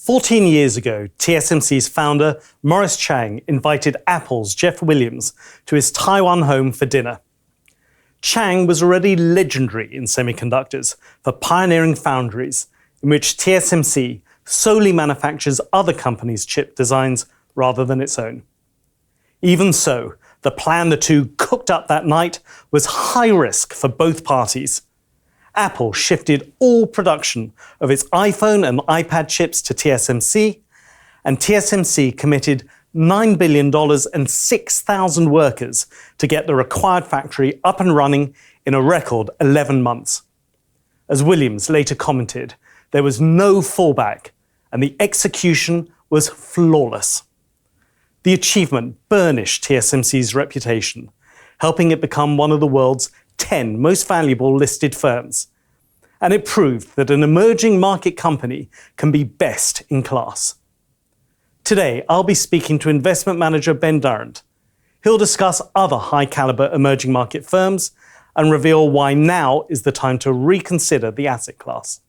14 years ago, TSMC's founder, Morris Chang, invited Apple's Jeff Williams to his Taiwan home for dinner. Chang was already legendary in semiconductors for pioneering foundries in which TSMC solely manufactures other companies' chip designs rather than its own. Even so, the plan the two cooked up that night was high risk for both parties. Apple shifted all production of its iPhone and iPad chips to TSMC, and TSMC committed $9 billion and 6,000 workers to get the required factory up and running in a record 11 months. As Williams later commented, there was no fallback, and the execution was flawless. The achievement burnished TSMC's reputation, helping it become one of the world's 10 most valuable listed firms. And it proved that an emerging market company can be best in class. Today, I'll be speaking to investment manager Ben Durrant. He'll discuss other high-caliber emerging market firms and reveal why now is the time to reconsider the asset class.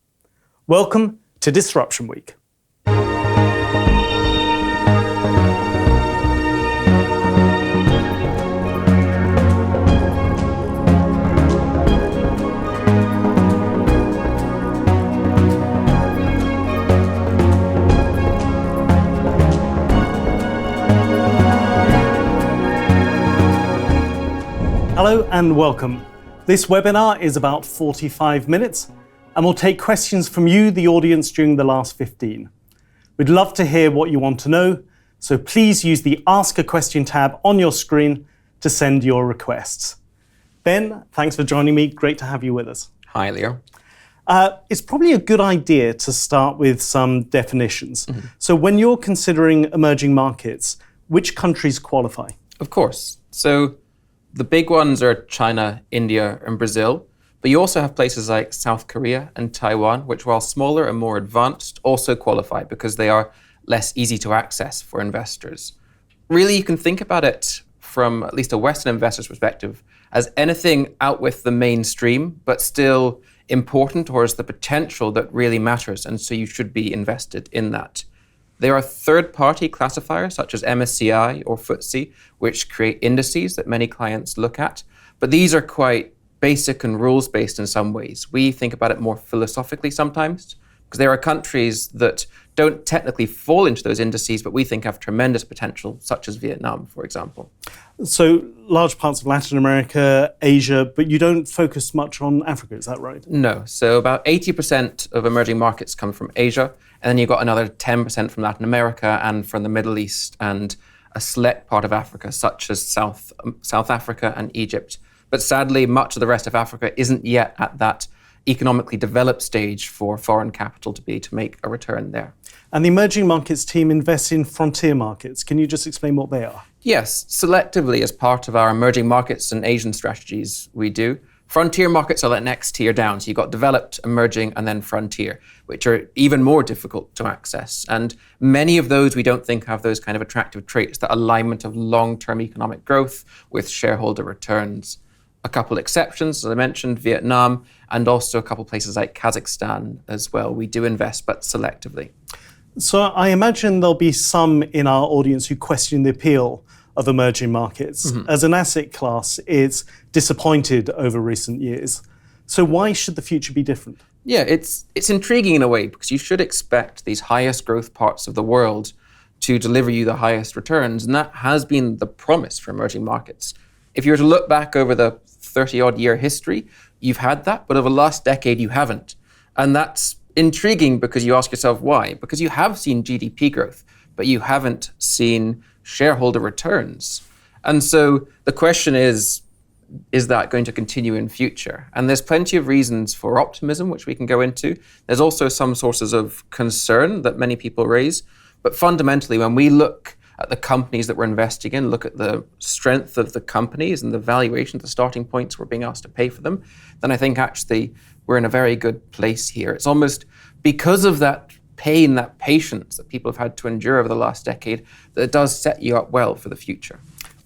Welcome to Disruption Week. Hello and welcome. This webinar is about 45 minutes and we'll take questions from you, the audience, during the last 15. We'd love to hear what you want to know, so please use the Ask a Question tab on your screen to send your requests. Ben, thanks for joining me. Great to have you with us. Hi, Leo. It's probably a good idea to start with some definitions. So when you're considering emerging markets, which countries qualify? Of course. So the big ones are China, India, and Brazil, but you also have places like South Korea and Taiwan, which, while smaller and more advanced, also qualify because they are less easy to access for investors. Really, you can think about it from at least a Western investor's perspective as anything out with the mainstream, but still important, or as the potential that really matters, and so you should be invested in that. There are third-party classifiers such as MSCI or FTSE, which create indices that many clients look at, but these are quite basic and rules-based in some ways. We think about it more philosophically sometimes, because there are countries that don't technically fall into those indices, but we think have tremendous potential, such as Vietnam, for example. So large parts of Latin America, Asia, but you don't focus much on Africa, is that right? No. So about 80% of emerging markets come from Asia, and then you've got another 10% from Latin America and from the Middle East and a select part of Africa, such as South Africa and Egypt. But sadly, much of the rest of Africa isn't yet at that economically developed stage for foreign capital to make a return there. And the emerging markets team invests in frontier markets. Can you just explain what they are? Yes, selectively as part of our emerging markets and Asian strategies we do. Frontier markets are the next tier down. So you've got developed, emerging, and then frontier, which are even more difficult to access. And many of those we don't think have those kind of attractive traits, that alignment of long-term economic growth with shareholder returns. A couple exceptions, as I mentioned, Vietnam, and also a couple places like Kazakhstan as well. We do invest, but selectively. So I imagine there'll be some in our audience who question the appeal of emerging markets. As an asset class, it's disappointed over recent years. So why should the future be different? Yeah, it's intriguing in a way, because you should expect these highest growth parts of the world to deliver you the highest returns, and that has been the promise for emerging markets. If you were to look back over the 30-odd year history, you've had that, but over the last decade, you haven't. And that's intriguing because you ask yourself why? Because you have seen GDP growth, but you haven't seen shareholder returns. And so the question is that going to continue in future? And there's plenty of reasons for optimism, which we can go into. There's also some sources of concern that many people raise. But fundamentally, when we look at the companies that we're investing in, look at the strength of the companies and the valuation, the starting points we're being asked to pay for them, then I think actually we're in a very good place here. It's almost because of that pain, that patience that people have had to endure over the last decade, that it does set you up well for the future.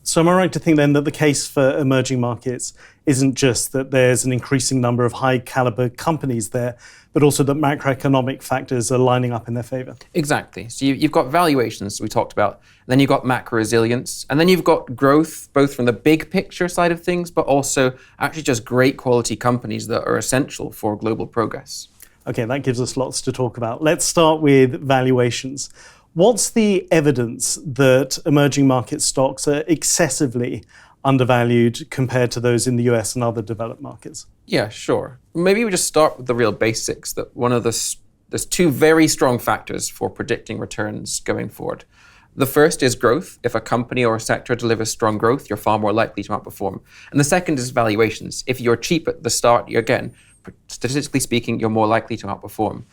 So am I right to think then that the case for emerging markets isn't just that there's an increasing number of high caliber companies there, but also that macroeconomic factors are lining up in their favor? Exactly. So you've got valuations we talked about, and then you've got macro resilience, and then you've got growth, both from the big picture side of things, but also actually just great quality companies that are essential for global progress. Okay, that gives us lots to talk about. Let's start with valuations. What's the evidence that emerging market stocks are excessively undervalued compared to those in the US and other developed markets? Yeah, sure. Maybe we just start with the real basics, that there's two very strong factors for predicting returns going forward. The first is growth. If a company or a sector delivers strong growth, you're far more likely to outperform. And the second is valuations. If you're cheap at the start, again, statistically speaking, you're more likely to outperform.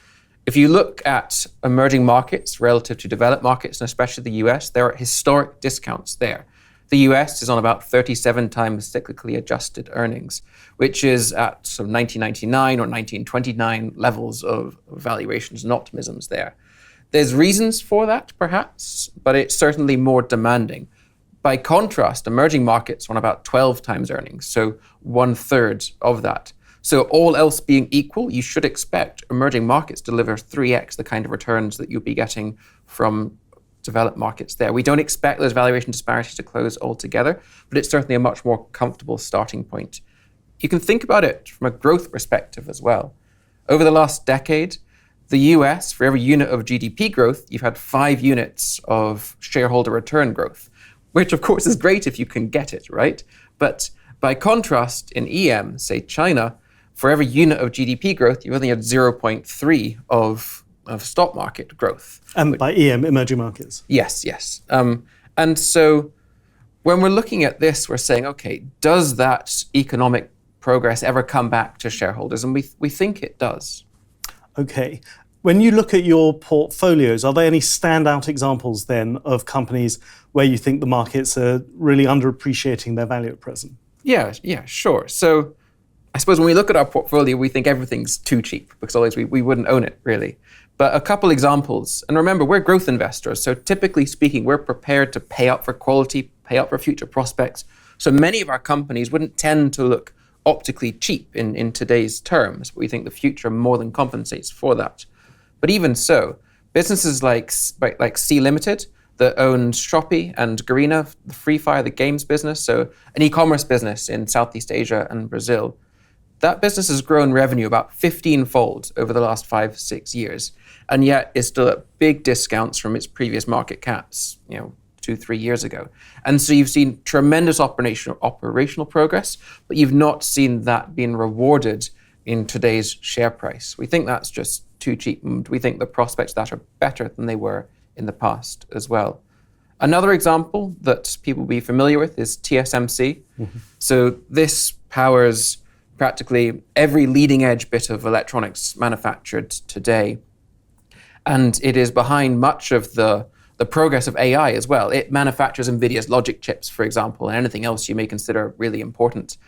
If you look at emerging markets relative to developed markets, and especially the US, there are historic discounts there. The US is on about 37 times cyclically adjusted earnings, which is at sort of 1999 or 1929 levels of valuations and optimisms there. There's reasons for that, perhaps, but it's certainly more demanding. By contrast, emerging markets are on about 12 times earnings, so 1/3 of that. So all else being equal, you should expect emerging markets to deliver 3x the kind of returns that you'll be getting from developed markets there. We don't expect those valuation disparities to close altogether, but it's certainly a much more comfortable starting point. You can think about it from a growth perspective as well. Over the last decade, the US, for every unit of GDP growth, you've had 5 units of shareholder return growth, which of course is great if you can get it, right? But by contrast, in EM, say China, for every unit of GDP growth, you only had 0.3 of stock market growth. And by EM, emerging markets? Yes. And so when we're looking at this, we're saying, okay, does that economic progress ever come back to shareholders? And we think it does. Okay. When you look at your portfolios, are there any standout examples then of companies where you think the markets are really underappreciating their value at present? Yeah, sure. So I suppose when we look at our portfolio, we think everything's too cheap because otherwise we wouldn't own it, really. But a couple examples, and remember, we're growth investors, so typically speaking, we're prepared to pay up for quality, pay up for future prospects. So many of our companies wouldn't tend to look optically cheap in today's terms, but we think the future more than compensates for that. But even so, businesses like Sea Limited, that owned Shopee and Garena, the Free Fire, the games business, so an e-commerce business in Southeast Asia and Brazil, that business has grown revenue about 15-fold over the last 5-6 years, and yet is still at big discounts from its previous market caps, 2-3 years ago. And so you've seen tremendous operational progress, but you've not seen that being rewarded in today's share price. We think that's just too cheap, and we think the prospects of that are better than they were in the past as well. Another example that people will be familiar with is TSMC. Mm-hmm. So this powers practically every leading edge bit of electronics manufactured today. And it is behind much of the progress of AI as well. It manufactures NVIDIA's logic chips, for example, and anything else you may consider really important.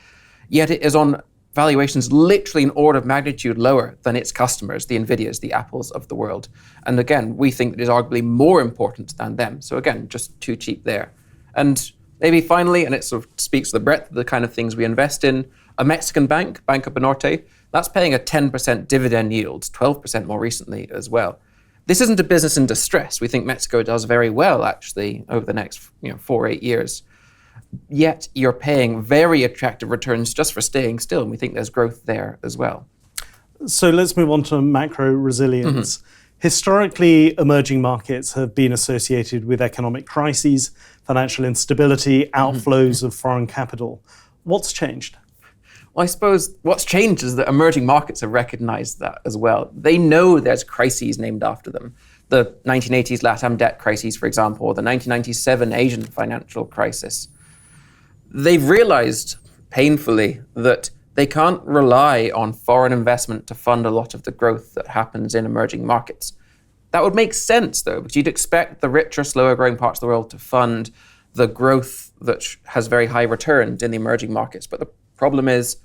Yet it is on valuations literally an order of magnitude lower than its customers, the NVIDIAs, the Apples of the world. And again, we think it is arguably more important than them. So again, just too cheap there. And maybe finally, and it sort of speaks to the breadth of the kind of things we invest in, a Mexican bank, Banco Banorte, that's paying a 10% dividend yield, 12% more recently as well. This isn't a business in distress. We think Mexico does very well, actually, over the next 4-8 years. Yet you're paying very attractive returns just for staying still, and we think there's growth there as well. So let's move on to macro resilience. Mm-hmm. Historically, emerging markets have been associated with economic crises, financial instability, outflows of foreign capital. What's changed? Well, I suppose what's changed is that emerging markets have recognized that as well. They know there's crises named after them. The 1980s LATAM debt crisis, for example, or the 1997 Asian financial crisis. They've realized painfully that they can't rely on foreign investment to fund a lot of the growth that happens in emerging markets. That would make sense, though, because you'd expect the richer, slower growing parts of the world to fund the growth that has very high returns in the emerging markets. But the problem is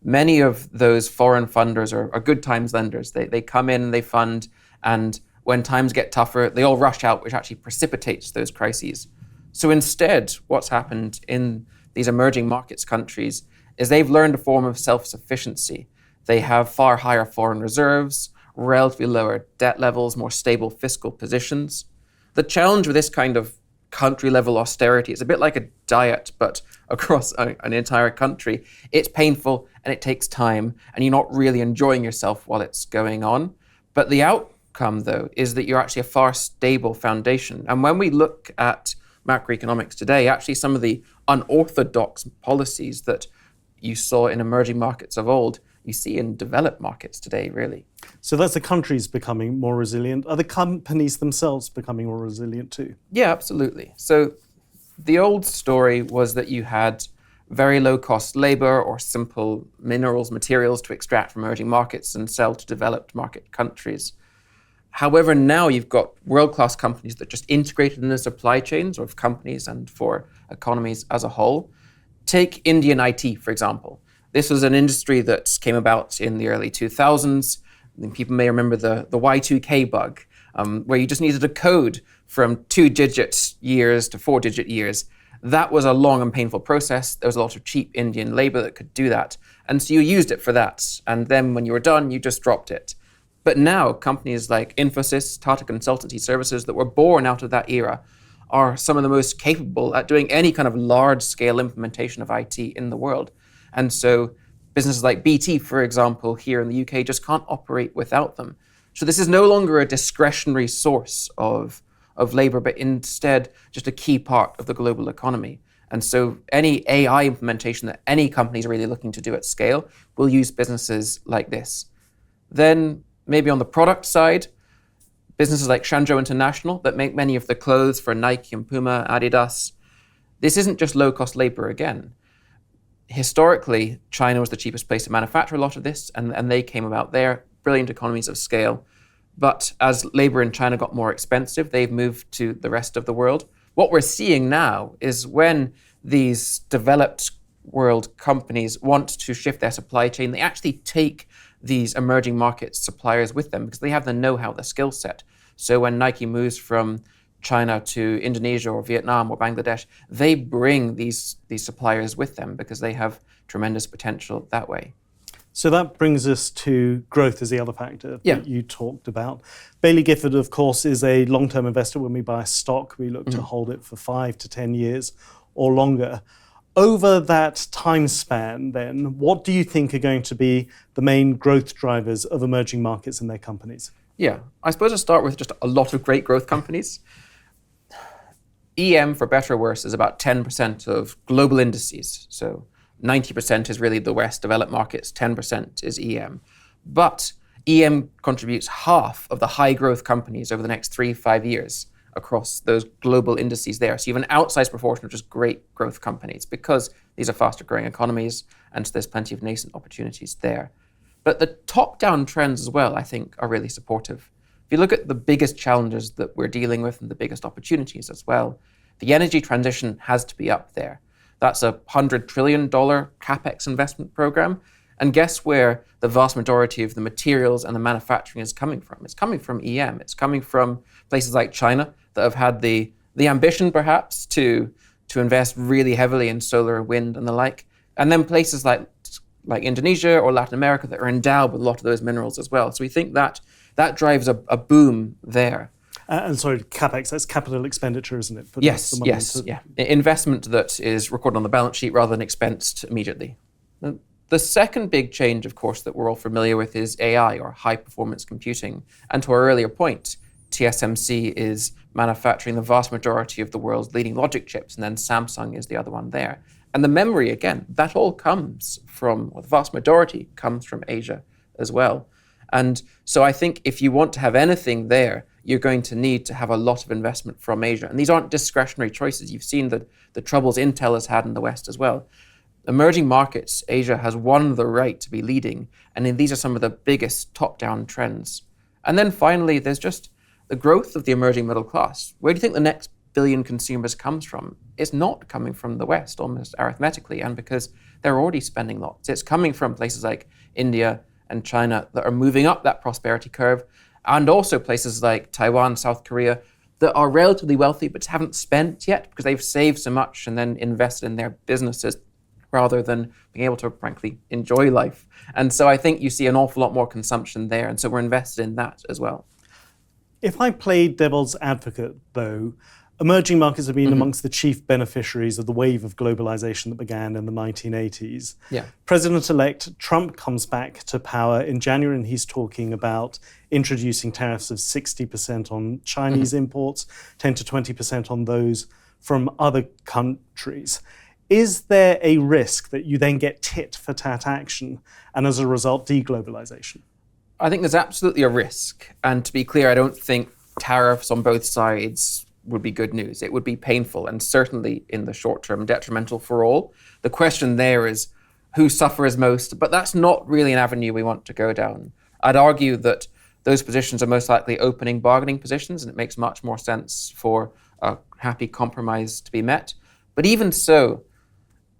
many of those foreign funders are good times lenders. They come in, they fund, and when times get tougher, they all rush out, which actually precipitates those crises. So instead, what's happened in these emerging markets countries is they've learned a form of self-sufficiency. They have far higher foreign reserves, relatively lower debt levels, more stable fiscal positions. The challenge with this kind of country-level austerity is a bit like a diet, but across an entire country. It's painful and it takes time, and you're not really enjoying yourself while it's going on. But the outcome, though, is that you're actually a far stable foundation. And when we look at macroeconomics today, actually some of the unorthodox policies that you saw in emerging markets of old, you see in developed markets today, really. So that's the countries becoming more resilient. Are the companies themselves becoming more resilient too? Yeah, absolutely. So the old story was that you had very low-cost labor or simple minerals, materials to extract from emerging markets and sell to developed market countries. However, now you've got world-class companies that just integrated in the supply chains of companies and for economies as a whole. Take Indian IT, for example. This was an industry that came about in the early 2000s. People may remember the Y2K bug, where you just needed a code from 2-digit years to 4-digit years. That was a long and painful process. There was a lot of cheap Indian labor that could do that. And so you used it for that. And then when you were done, you just dropped it. But now companies like Infosys, Tata Consultancy Services that were born out of that era are some of the most capable at doing any kind of large-scale implementation of IT in the world. And so businesses like BT, for example, here in the UK just can't operate without them. So this is no longer a discretionary source of labor, but instead just a key part of the global economy. And so any AI implementation that any company is really looking to do at scale will use businesses like this. Then maybe on the product side, businesses like Shenzhou International that make many of the clothes for Nike and Puma, Adidas. This isn't just low-cost labor again. Historically, China was the cheapest place to manufacture a lot of this, and they came about there, brilliant economies of scale. But as labor in China got more expensive, they've moved to the rest of the world. What we're seeing now is when these developed world companies want to shift their supply chain, they actually take these emerging market suppliers with them because they have the know-how, the skill set. So when Nike moves from China to Indonesia or Vietnam or Bangladesh, they bring these suppliers with them because they have tremendous potential that way. So that brings us to growth as the other factor that you talked about. Bailey Gifford, of course, is a long-term investor. When we buy a stock, we look to hold it for 5 to 10 years or longer. Over that time span, then, what do you think are going to be the main growth drivers of emerging markets and their companies? Yeah, I suppose I'll start with just a lot of great growth companies. EM, for better or worse, is about 10% of global indices. So 90% is really the West developed markets, 10% is EM. But EM contributes half of the high growth companies over the next 3-5 years across those global indices there. So you have an outsized proportion of just great growth companies because these are faster growing economies and so there's plenty of nascent opportunities there. But the top-down trends as well, I think, are really supportive. If you look at the biggest challenges that we're dealing with and the biggest opportunities as well, the energy transition has to be up there. That's a $100 trillion capex investment program. And guess where the vast majority of the materials and the manufacturing is coming from? It's coming from EM. It's coming from places like China that have had the ambition, perhaps, to invest really heavily in solar, wind, and the like. And then places like Indonesia or Latin America that are endowed with a lot of those minerals as well. So we think that drives a boom there. And sorry, capex, that's capital expenditure, isn't it? Yes. Investment that is recorded on the balance sheet rather than expensed immediately. The second big change, of course, that we're all familiar with is AI, or high-performance computing. And to our earlier point, TSMC is manufacturing the vast majority of the world's leading logic chips, and then Samsung is the other one there. And the memory, again, that all comes from, or the vast majority comes from Asia as well. And so I think if you want to have anything there, you're going to need to have a lot of investment from Asia. And these aren't discretionary choices. You've seen the troubles Intel has had in the West as well. Emerging markets, Asia has won the right to be leading. And these are some of the biggest top-down trends. And then finally, there's just the growth of the emerging middle class. Where do you think the next billion consumers comes from? It's not coming from the West, almost arithmetically, and because they're already spending lots. It's coming from places like India and China that are moving up that prosperity curve, and also places like Taiwan, South Korea, that are relatively wealthy but haven't spent yet because they've saved so much and then invested in their businesses rather than being able to, frankly, enjoy life. And so I think you see an awful lot more consumption there. And so we're invested in that as well. If I play devil's advocate, though, emerging markets have been amongst the chief beneficiaries of the wave of globalization that began in the 1980s. Yeah. President-elect Trump comes back to power in January, and he's talking about introducing tariffs of 60% on Chinese imports, 10 to 20% on those from other countries. Is there a risk that you then get tit-for-tat action and as a result, deglobalization? I think there's absolutely a risk. And to be clear, I don't think tariffs on both sides would be good news. It would be painful and certainly in the short term detrimental for all. The question there is who suffers most, but that's not really an avenue we want to go down. I'd argue that those positions are most likely opening bargaining positions, and it makes much more sense for a happy compromise to be met. But even so,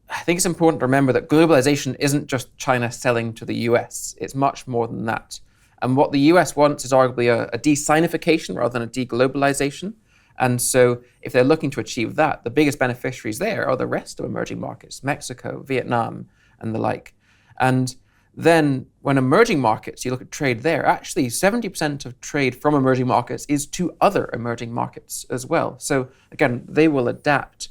I think it's important to remember that globalization isn't just China selling to the US. It's much more than that. And what the US wants is arguably a de-Sinification rather than a deglobalization. And so if they're looking to achieve that, the biggest beneficiaries there are the rest of emerging markets, Mexico, Vietnam, and the like. And then when emerging markets, you look at trade there, actually 70% of trade from emerging markets is to other emerging markets as well. So again, they will adapt.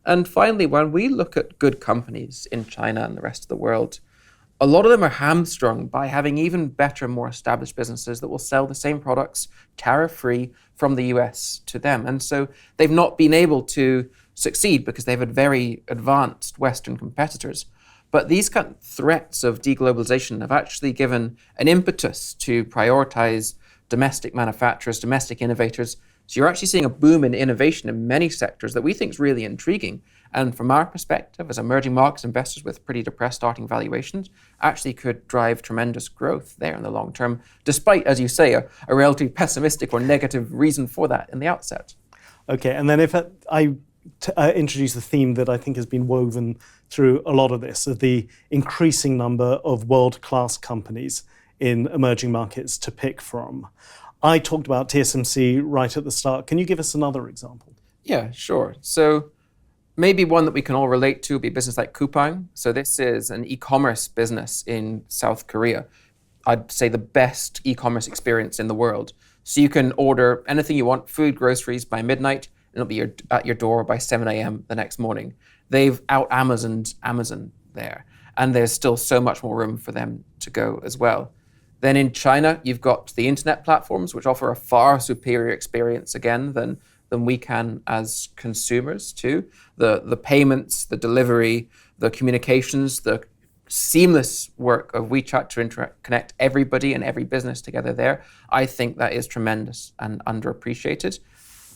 And finally, when we look at good companies in China and the rest of the world, a lot of them are hamstrung by having even better, more established businesses that will sell the same products tariff-free from the US to them. And so they've not been able to succeed because they've had very advanced Western competitors. But these kind of threats of deglobalization have actually given an impetus to prioritize domestic manufacturers, domestic innovators. So you're actually seeing a boom in innovation in many sectors that we think is really intriguing. And from our perspective, as emerging markets investors with pretty depressed starting valuations, actually could drive tremendous growth there in the long term, despite, as you say, a relatively pessimistic or negative reason for that in the outset. Okay, and then if I introduce the theme that I think has been woven through a lot of this, of the increasing number of world-class companies in emerging markets to pick from. I talked about TSMC right at the start. Can you give us another example? Yeah, sure. So maybe one that we can all relate to would be a business like Coupang. So this is an e-commerce business in South Korea. I'd say the best e-commerce experience in the world. So you can order anything you want, food, groceries, by midnight, and it'll be at your door by 7 a.m. the next morning. They've out-Amazoned Amazon there, and there's still so much more room for them to go as well. Then in China, you've got the internet platforms, which offer a far superior experience, again, than we can as consumers too. The payments, the delivery, the communications, the seamless work of WeChat to connect everybody and every business together there. I think that is tremendous and underappreciated.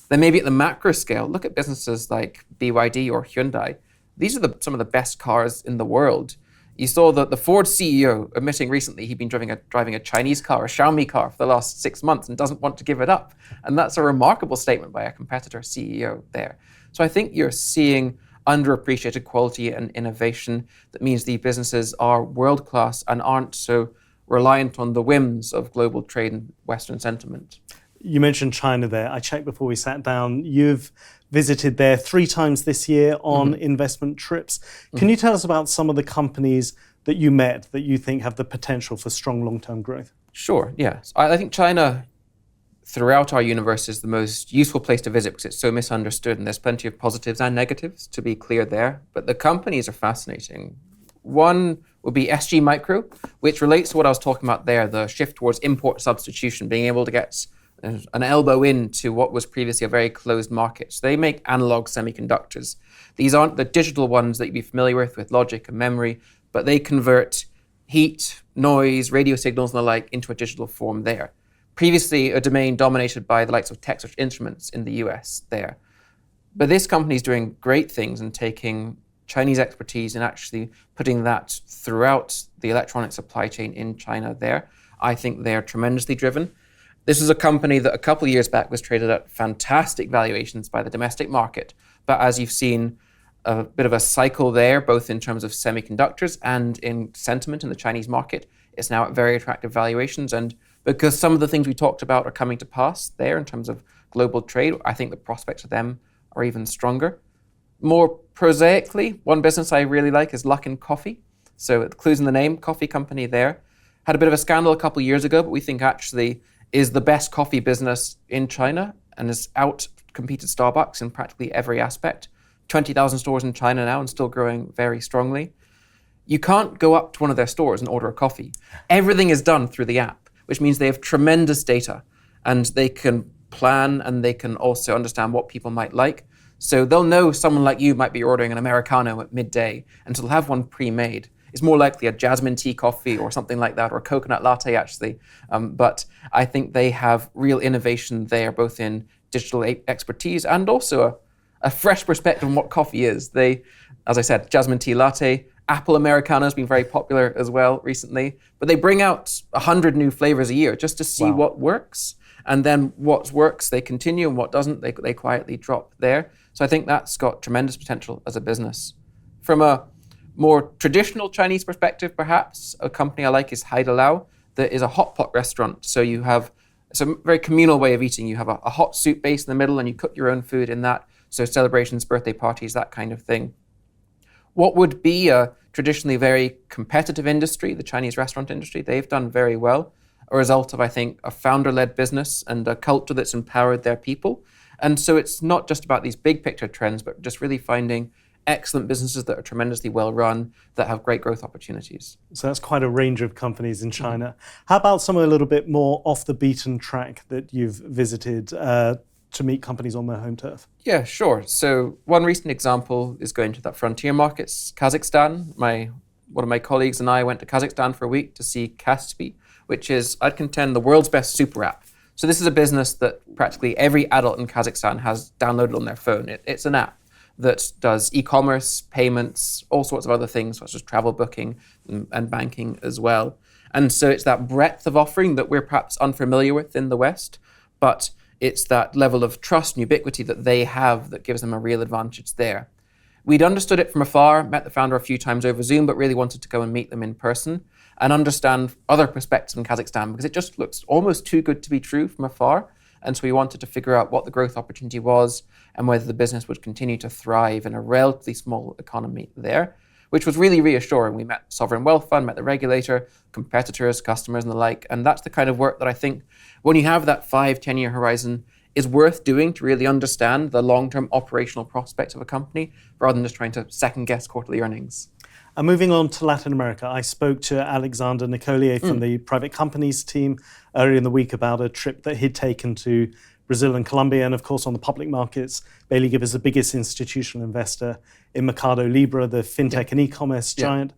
Then maybe at the macro scale, look at businesses like BYD or Hyundai. These are some of the best cars in the world. You saw the Ford CEO admitting recently he'd been driving a Chinese car, a Xiaomi car, for the last 6 months and doesn't want to give it up. And that's a remarkable statement by a competitor CEO there. So I think you're seeing underappreciated quality and innovation that means the businesses are world-class and aren't so reliant on the whims of global trade and Western sentiment. You mentioned China there. I checked before we sat down. You've visited there 3 times this year on investment trips. Can you tell us about some of the companies that you met that you think have the potential for strong long-term growth? Sure, yes. I think China, throughout our universe, is the most useful place to visit because it's so misunderstood, and there's plenty of positives and negatives, to be clear there. But the companies are fascinating. One would be SG Micro, which relates to what I was talking about there, the shift towards import substitution, being able to get an elbow into what was previously a very closed market. So they make analog semiconductors. These aren't the digital ones that you'd be familiar with logic and memory, but they convert heat, noise, radio signals and the like into a digital form there. Previously, a domain dominated by the likes of Texas Instruments in the US there. But this company is doing great things and taking Chinese expertise and actually putting that throughout the electronic supply chain in China there. I think they're tremendously driven. This is a company that a couple of years back was traded at fantastic valuations by the domestic market. But as you've seen, a bit of a cycle there, both in terms of semiconductors and in sentiment in the Chinese market. It's now at very attractive valuations. And because some of the things we talked about are coming to pass there in terms of global trade, I think the prospects of them are even stronger. More prosaically, one business I really like is Luckin Coffee. So it clues in the name, coffee company there. Had a bit of a scandal a couple of years ago, but we think actually is the best coffee business in China and has out-competed Starbucks in practically every aspect. 20,000 stores in China now and still growing very strongly. You can't go up to one of their stores and order a coffee. Everything is done through the app, which means they have tremendous data and they can plan and they can also understand what people might like. So they'll know someone like you might be ordering an Americano at midday, and so they'll have one pre-made. It's more likely a jasmine tea coffee or something like that, or a coconut latte actually. But I think they have real innovation there, both in digital expertise and also a fresh perspective on what coffee is. They, as I said, jasmine tea latte, Apple Americano has been very popular as well recently, but they bring out 100 new flavors a year just to see what works. And then what works, they continue, and what doesn't, they quietly drop there. So I think that's got tremendous potential as a business. From a more traditional Chinese perspective, perhaps, a company I like is Haidilao, that is a hot pot restaurant. So you have, it's a very communal way of eating. You have a hot soup base in the middle and you cook your own food in that. So celebrations, birthday parties, that kind of thing. What would be a traditionally very competitive industry, the Chinese restaurant industry, they've done very well. A result of, I think, a founder-led business and a culture that's empowered their people. And so it's not just about these big picture trends, but just really finding excellent businesses that are tremendously well run, that have great growth opportunities. So that's quite a range of companies in China. How about somewhere a little bit more off the beaten track that you've visited to meet companies on their home turf? Yeah, sure. So one recent example is going to that frontier markets, Kazakhstan. One of my colleagues and I went to Kazakhstan for a week to see Kaspi, which is, I'd contend, the world's best super app. So this is a business that practically every adult in Kazakhstan has downloaded on their phone. It's an app that does e-commerce, payments, all sorts of other things, such as travel booking and banking as well. And so it's that breadth of offering that we're perhaps unfamiliar with in the West, but it's that level of trust and ubiquity that they have that gives them a real advantage there. We'd understood it from afar, met the founder a few times over Zoom, but really wanted to go and meet them in person and understand other perspectives in Kazakhstan, because it just looks almost too good to be true from afar. And so we wanted to figure out what the growth opportunity was and whether the business would continue to thrive in a relatively small economy there, which was really reassuring. We met Sovereign Wealth Fund, met the regulator, competitors, customers, and the like. And that's the kind of work that I think, when you have that 5-10 year horizon, is worth doing to really understand the long-term operational prospects of a company, rather than just trying to second-guess quarterly earnings. And moving on to Latin America, I spoke to Alexander Nicolier from the private companies team earlier in the week about a trip that he'd taken to Brazil and Colombia. And of course, on the public markets, Bailey Gibb is the biggest institutional investor in Mercado Libre, the fintech and e-commerce giant.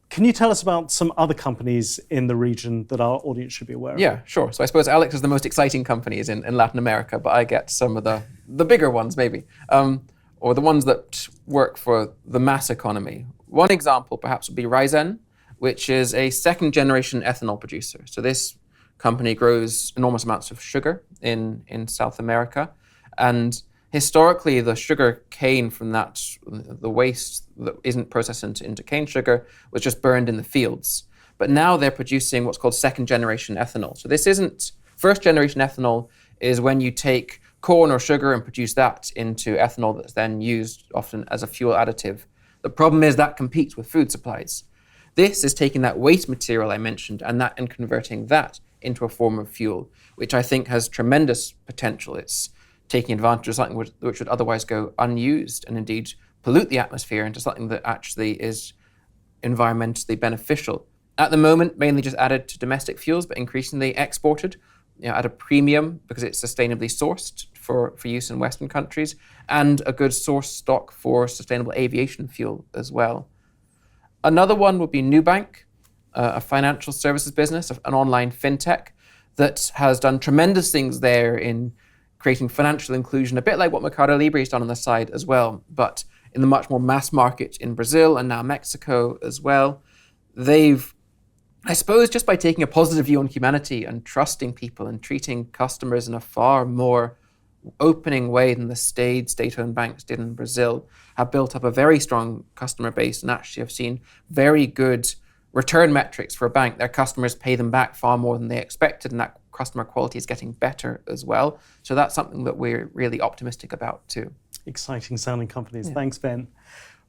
Can you tell us about some other companies in the region that our audience should be aware of? Yeah, sure. So I suppose Alex is the most exciting companies in Latin America, but I get some of the bigger ones maybe, or the ones that work for the mass economy. One example perhaps would be Raizen, which is a second generation ethanol producer. So this company grows enormous amounts of sugar in South America. And historically, the sugar cane from that, the waste that isn't processed into cane sugar, was just burned in the fields. But now they're producing what's called second generation ethanol. So this isn't, first generation ethanol is when you take corn or sugar and produce that into ethanol that's then used often as a fuel additive. The problem is that competes with food supplies. This is taking that waste material I mentioned and converting that into a form of fuel, which I think has tremendous potential. It's taking advantage of something which would otherwise go unused and indeed pollute the atmosphere into something that actually is environmentally beneficial. At the moment, mainly just added to domestic fuels, but increasingly exported at a premium because it's sustainably sourced for use in Western countries, and a good source stock for sustainable aviation fuel as well. Another one would be Nubank, a financial services business, an online fintech that has done tremendous things there in creating financial inclusion, a bit like what Mercado Libre has done on the side as well, but in the much more mass market in Brazil and now Mexico as well. They've, I suppose, just by taking a positive view on humanity and trusting people and treating customers in a far more opening way than the staid state-owned banks did in Brazil, have built up a very strong customer base and actually have seen very good return metrics for a bank. Their customers pay them back far more than they expected, and that customer quality is getting better as well. So that's something that we're really optimistic about too. Exciting sounding companies. Yeah. Thanks, Ben.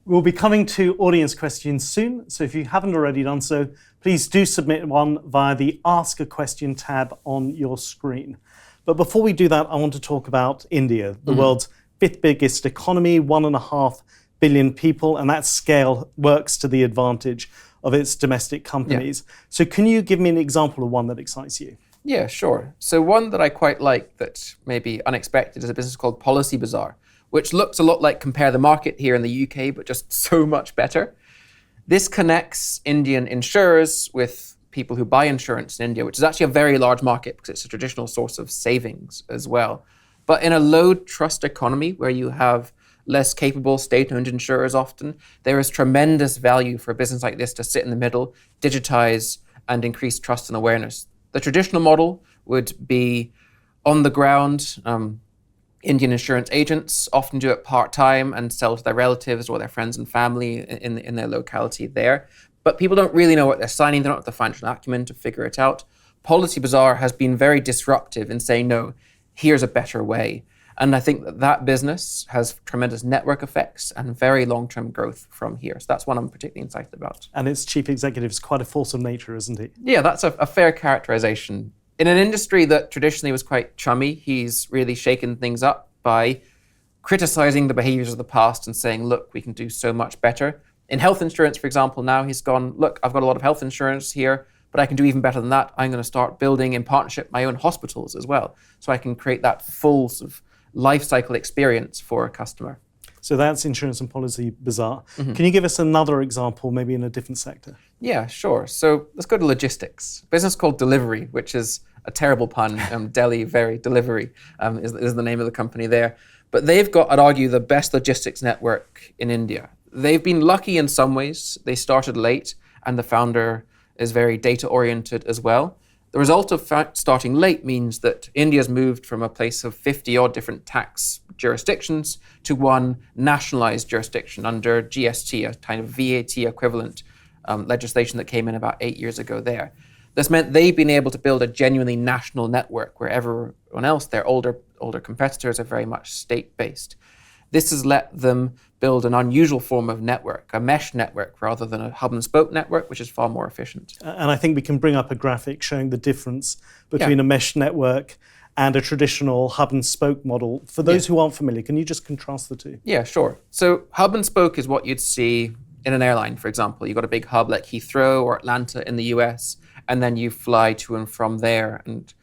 We'll be coming to audience questions soon, so if you haven't already done so, please do submit one via the Ask a Question tab on your screen. But before we do that, I want to talk about India, the world's 5th biggest economy, 1.5 billion people, and that scale works to the advantage of its domestic companies. Yeah. So can you give me an example of one that excites you? Yeah, sure. So one that I quite like that may be unexpected is a business called Policy Bazaar, which looks a lot like Compare the Market here in the UK, but just so much better. This connects Indian insurers with people who buy insurance in India, which is actually a very large market because it's a traditional source of savings as well. But in a low trust economy where you have less capable state-owned insurers often, there is tremendous value for a business like this to sit in the middle, digitize, and increase trust and awareness. The traditional model would be on the ground. Indian insurance agents often do it part-time and sell to their relatives or their friends and family in their locality there. But people don't really know what they're signing. They don't have the financial acumen to figure it out. Policy Bazaar has been very disruptive in saying, no, here's a better way. And I think that business has tremendous network effects and very long-term growth from here. So that's one I'm particularly excited about. And its chief executive is quite a force of nature, isn't he? Yeah, that's a fair characterization. In an industry that traditionally was quite chummy, he's really shaken things up by criticizing the behaviors of the past and saying, look, we can do so much better. In health insurance, for example, now he's gone, look, I've got a lot of health insurance here, but I can do even better than that. I'm going to start building in partnership my own hospitals as well, so I can create that full sort of life cycle experience for a customer. So that's Insurance and Policy Bazaar. Mm-hmm. Can you give us another example, maybe in a different sector? Yeah, sure. So let's go to logistics. A business called Delivery, which is a terrible pun. Delhi, very delivery is the name of the company there. But they've got, I'd argue, the best logistics network in India. They've been lucky in some ways. They started late, and the founder is very data-oriented as well. The result of starting late means that India's moved from a place of 50-odd different tax jurisdictions to one nationalized jurisdiction under GST, a kind of VAT equivalent legislation that came in about 8 years ago there. This meant they've been able to build a genuinely national network where everyone else, their older competitors, are very much state-based. This has let them build an unusual form of network, a mesh network rather than a hub and spoke network, which is far more efficient. And I think we can bring up a graphic showing the difference between a mesh network and a traditional hub and spoke model. For those who aren't familiar, can you just contrast the two? Yeah, sure. So hub and spoke is what you'd see in an airline, for example. You've got a big hub like Heathrow or Atlanta in the US, and then you fly to and from there and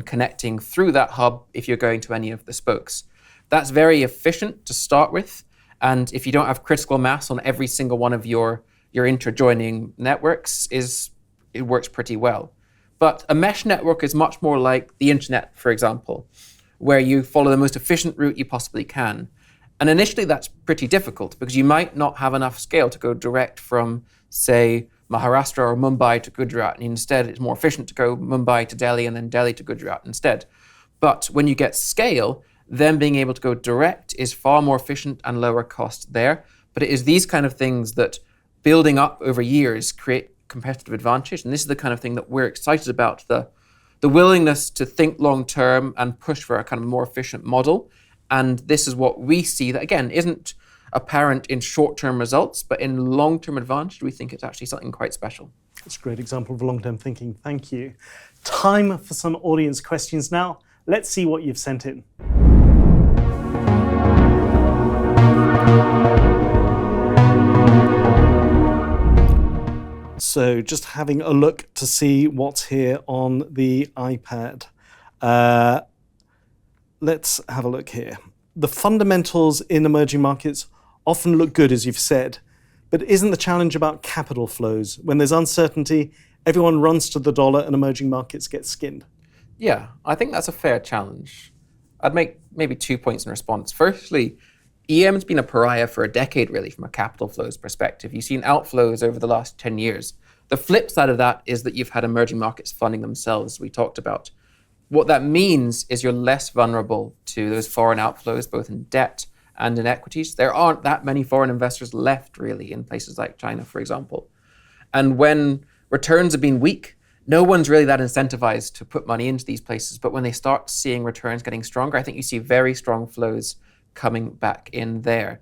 connecting through that hub if you're going to any of the spokes. That's very efficient to start with. And if you don't have critical mass on every single one of your interjoining networks, it works pretty well. But a mesh network is much more like the internet, for example, where you follow the most efficient route you possibly can. And initially that's pretty difficult because you might not have enough scale to go direct from, say, Maharashtra or Mumbai to Gujarat. And instead, it's more efficient to go Mumbai to Delhi and then Delhi to Gujarat instead. But when you get scale, then being able to go direct is far more efficient and lower cost there. But it is these kind of things that building up over years create competitive advantage. And this is the kind of thing that we're excited about, the willingness to think long term and push for a kind of more efficient model. And this is what we see that, again, isn't apparent in short-term results, but in long-term advantage, we think it's actually something quite special. It's a great example of long-term thinking. Thank you. Time for some audience questions now. Let's see what you've sent in. So just having a look to see what's here on the iPad. Let's have a look here. The fundamentals in emerging markets often look good, as you've said, but isn't the challenge about capital flows? When there's uncertainty, everyone runs to the dollar and emerging markets get skinned. Yeah, I think that's a fair challenge. I'd make maybe 2 points in response. Firstly, EM's been a pariah for a decade, really, from a capital flows perspective. You've seen outflows over the last 10 years. The flip side of that is that you've had emerging markets funding themselves, as we talked about. What that means is you're less vulnerable to those foreign outflows, both in debt and in equities. There aren't that many foreign investors left, really, in places like China, for example. And when returns have been weak, no one's really that incentivized to put money into these places. But when they start seeing returns getting stronger, I think you see very strong flows coming back in there.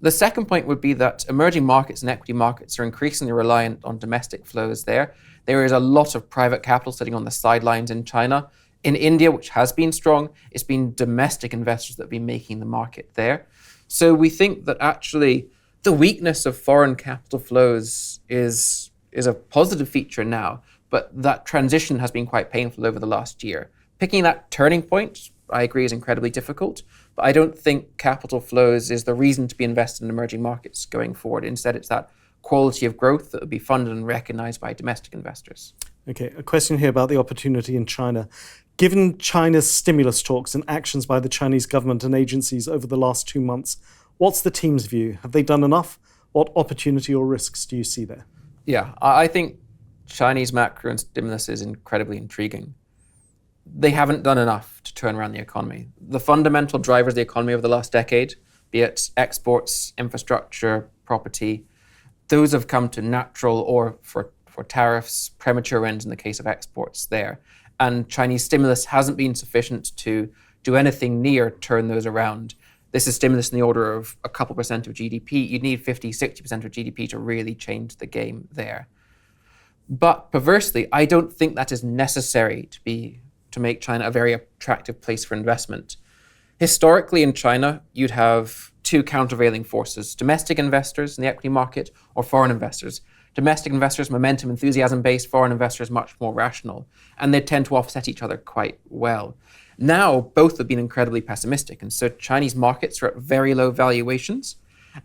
The second point would be that emerging markets and equity markets are increasingly reliant on domestic flows there. There is a lot of private capital sitting on the sidelines in China. In India, which has been strong, it's been domestic investors that have been making the market there. So we think that actually the weakness of foreign capital flows is a positive feature now, but that transition has been quite painful over the last year. Picking that turning point, I agree, is incredibly difficult, but I don't think capital flows is the reason to be invested in emerging markets going forward. Instead, it's that quality of growth that will be funded and recognized by domestic investors. Okay, a question here about the opportunity in China. Given China's stimulus talks and actions by the Chinese government and agencies over the last 2 months, what's the team's view? Have they done enough? What opportunity or risks do you see there? Yeah, I think Chinese macro and stimulus is incredibly intriguing. They haven't done enough to turn around the economy. The fundamental drivers of the economy over the last decade, be it exports, infrastructure, property, those have come to natural or for tariffs, premature ends in the case of exports there. And Chinese stimulus hasn't been sufficient to do anything near turn those around. This is stimulus in the order of a couple percent of GDP. You'd need 50, 60% of GDP to really change the game there. But perversely, I don't think that is necessary to make China a very attractive place for investment. Historically in China, you'd have two countervailing forces: domestic investors in the equity market or foreign investors. Domestic investors, momentum, enthusiasm-based; foreign investors, much more rational. And they tend to offset each other quite well. Now, both have been incredibly pessimistic. And so Chinese markets are at very low valuations.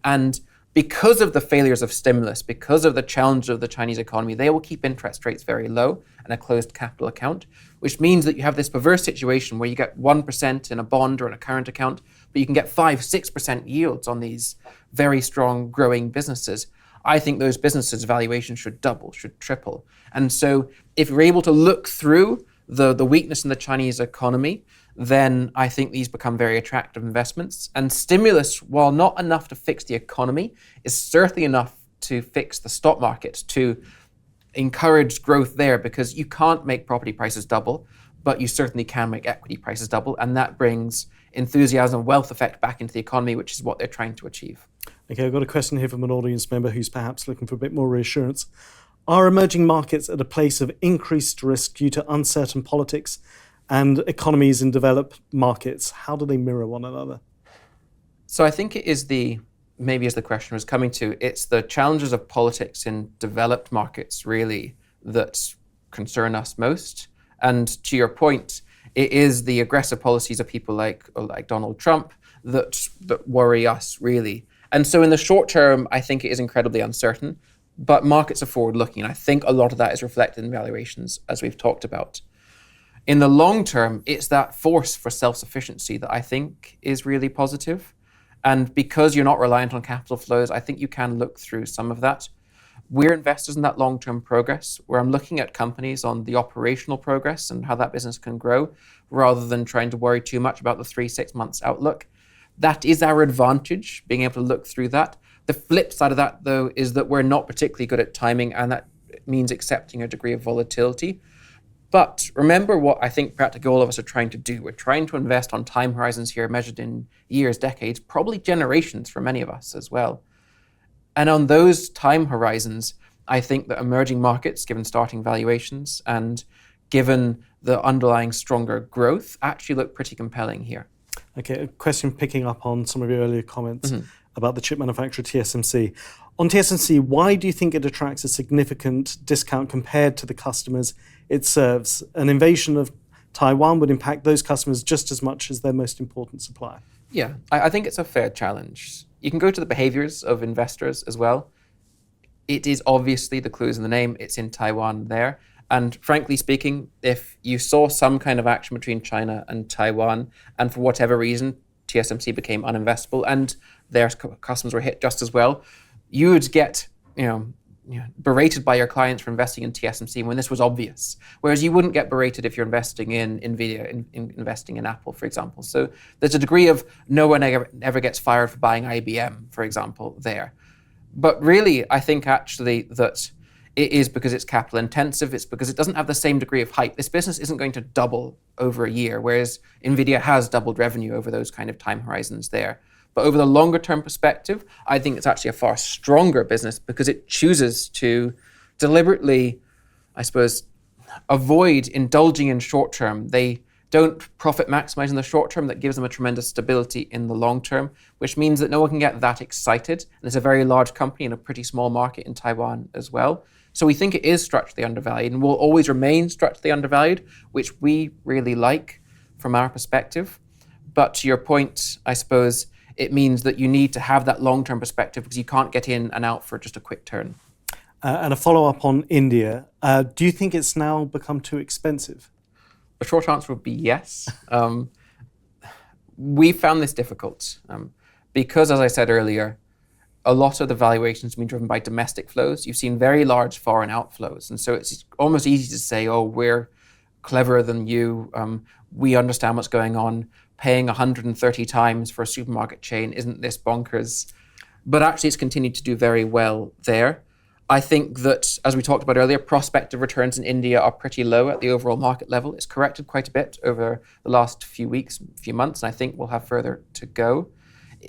And because of the failures of stimulus, because of the challenge of the Chinese economy, they will keep interest rates very low and a closed capital account, which means that you have this perverse situation where you get 1% in a bond or in a current account, but you can get 5, 6% yields on these very strong growing businesses. I think those businesses' valuations should double, should triple. And so if you're able to look through the weakness in the Chinese economy, then I think these become very attractive investments. And stimulus, while not enough to fix the economy, is certainly enough to fix the stock market, to encourage growth there, because you can't make property prices double, but you certainly can make equity prices double. And that brings enthusiasm, wealth effect back into the economy, which is what they're trying to achieve. Okay, I've got a question here from an audience member who's perhaps looking for a bit more reassurance. Are emerging markets at a place of increased risk due to uncertain politics and economies in developed markets? How do they mirror one another? So I think it is maybe as the question was coming to, it's the challenges of politics in developed markets really that concern us most. And to your point, it is the aggressive policies of people like Donald Trump that worry us really. And so in the short term, I think it is incredibly uncertain, but markets are forward-looking. And I think a lot of that is reflected in valuations, as we've talked about. In the long term, it's that force for self-sufficiency that I think is really positive. And because you're not reliant on capital flows, I think you can look through some of that. We're investors in that long-term progress, where I'm looking at companies on the operational progress and how that business can grow, rather than trying to worry too much about the 3-6 months outlook. That is our advantage, being able to look through that. The flip side of that, though, is that we're not particularly good at timing, and that means accepting a degree of volatility. But remember what I think practically all of us are trying to do. We're trying to invest on time horizons here measured in years, decades, probably generations for many of us as well. And on those time horizons, I think that emerging markets, given starting valuations and given the underlying stronger growth, actually look pretty compelling here. Okay, a question picking up on some of your earlier comments about the chip manufacturer TSMC. On TSMC, why do you think it attracts a significant discount compared to the customers it serves? An invasion of Taiwan would impact those customers just as much as their most important supplier. Yeah, I think it's a fair challenge. You can go to the behaviors of investors as well. It is obviously, the clue is in the name, it's in Taiwan there. And frankly speaking, if you saw some kind of action between China and Taiwan, and for whatever reason, TSMC became uninvestable and their customers were hit just as well, you would get berated by your clients for investing in TSMC when this was obvious. Whereas you wouldn't get berated if you're investing in NVIDIA, investing in Apple, for example. So there's a degree of no one ever gets fired for buying IBM, for example, there. But really, I think actually that it is because it's capital intensive. It's because it doesn't have the same degree of hype. This business isn't going to double over a year, whereas NVIDIA has doubled revenue over those kind of time horizons there. But over the longer term perspective, I think it's actually a far stronger business because it chooses to deliberately, I suppose, avoid indulging in short term. They don't profit maximize in the short term. That gives them a tremendous stability in the long term, which means that no one can get that excited. And it's a very large company in a pretty small market in Taiwan as well. So we think it is structurally undervalued and will always remain structurally undervalued, which we really like from our perspective. But to your point, I suppose it means that you need to have that long-term perspective because you can't get in and out for just a quick turn. And a follow-up on India. Do you think it's now become too expensive? The short answer would be yes. We found this difficult because, as I said earlier, a lot of the valuations have been driven by domestic flows. You've seen very large foreign outflows. And so it's almost easy to say, oh, we're cleverer than you. We understand what's going on. Paying 130 times for a supermarket chain, isn't this bonkers? But actually, it's continued to do very well there. I think that, as we talked about earlier, prospective returns in India are pretty low at the overall market level. It's corrected quite a bit over the last few weeks, few months, and I think we'll have further to go.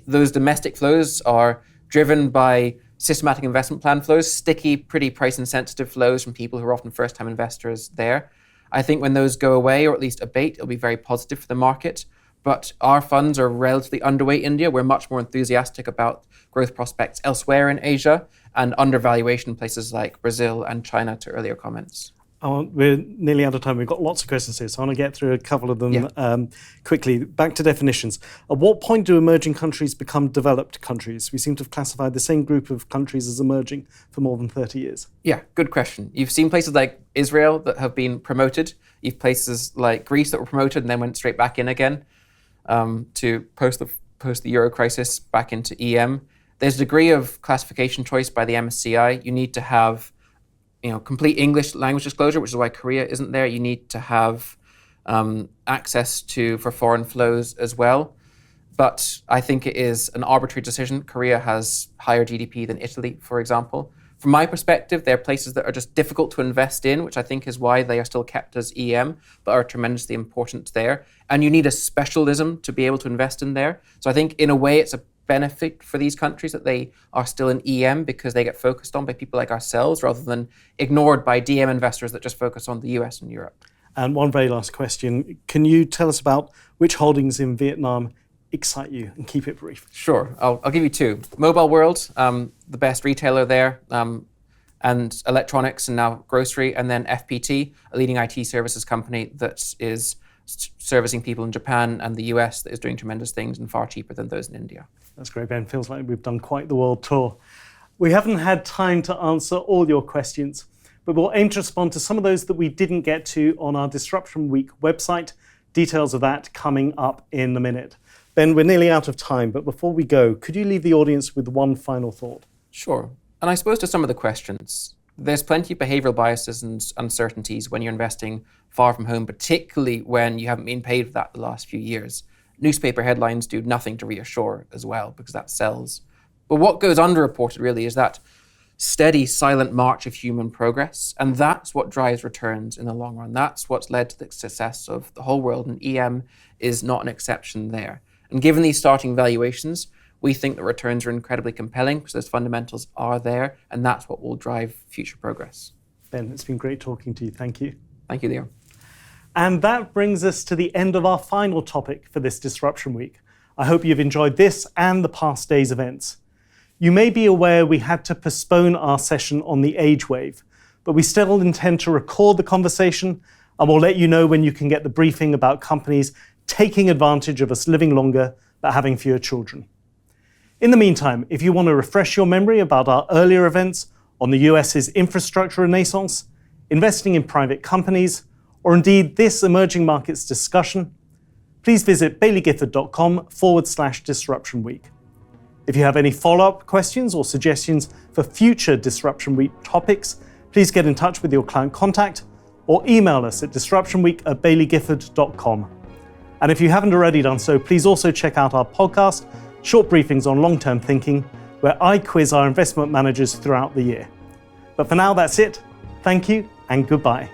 Those domestic flows are driven by systematic investment plan flows, sticky, pretty price-insensitive flows from people who are often first-time investors there. I think when those go away, or at least abate, it'll be very positive for the market. But our funds are relatively underweight India. We're much more enthusiastic about growth prospects elsewhere in Asia and undervaluation in places like Brazil and China, to earlier comments. We're nearly out of time. We've got lots of questions here, so I want to get through a couple of them quickly. Back to definitions. At what point do emerging countries become developed countries? We seem to have classified the same group of countries as emerging for more than 30 years. Yeah, good question. You've seen places like Israel that have been promoted. You've places like Greece that were promoted and then went straight back in again to post the Euro crisis back into EM. There's a degree of classification choice by the MSCI. You need to have complete English language disclosure, which is why Korea isn't there. You need to have access for foreign flows as well. But I think it is an arbitrary decision. Korea has higher GDP than Italy, for example. From my perspective, there are places that are just difficult to invest in, which I think is why they are still kept as EM, but are tremendously important there. And you need a specialism to be able to invest in there. So I think in a way it's a benefit for these countries that they are still in EM because they get focused on by people like ourselves rather than ignored by DM investors that just focus on the US and Europe. And one very last question. Can you tell us about which holdings in Vietnam excite you, and keep it brief? Sure, I'll give you two. Mobile World, the best retailer there, and electronics and now grocery, and then FPT, a leading IT services company that is servicing people in Japan and the US that is doing tremendous things and far cheaper than those in India. That's great, Ben. Feels like we've done quite the world tour. We haven't had time to answer all your questions, but we'll aim to respond to some of those that we didn't get to on our Disruption Week website. Details of that coming up in a minute. Ben, we're nearly out of time, but before we go, could you leave the audience with one final thought? Sure. And I suppose to some of the questions, there's plenty of behavioral biases and uncertainties when you're investing far from home, particularly when you haven't been paid for that the last few years. Newspaper headlines do nothing to reassure as well, because that sells. But what goes underreported really is that steady, silent march of human progress. And that's what drives returns in the long run. That's what's led to the success of the whole world. And EM is not an exception there. And given these starting valuations, we think that returns are incredibly compelling because those fundamentals are there. And that's what will drive future progress. Ben, it's been great talking to you. Thank you. Thank you, Leo. And that brings us to the end of our final topic for this Disruption Week. I hope you've enjoyed this and the past day's events. You may be aware we had to postpone our session on the age wave, but we still intend to record the conversation, and we'll let you know when you can get the briefing about companies taking advantage of us living longer but having fewer children. In the meantime, if you want to refresh your memory about our earlier events on the US's infrastructure renaissance, investing in private companies, or indeed this emerging markets discussion, please visit baileygifford.com/Disruption Week. If you have any follow-up questions or suggestions for future Disruption Week topics, please get in touch with your client contact or email us at disruptionweek@baileygifford.com. And if you haven't already done so, please also check out our podcast, Short Briefings on Long-Term Thinking, where I quiz our investment managers throughout the year. But for now, that's it. Thank you and goodbye.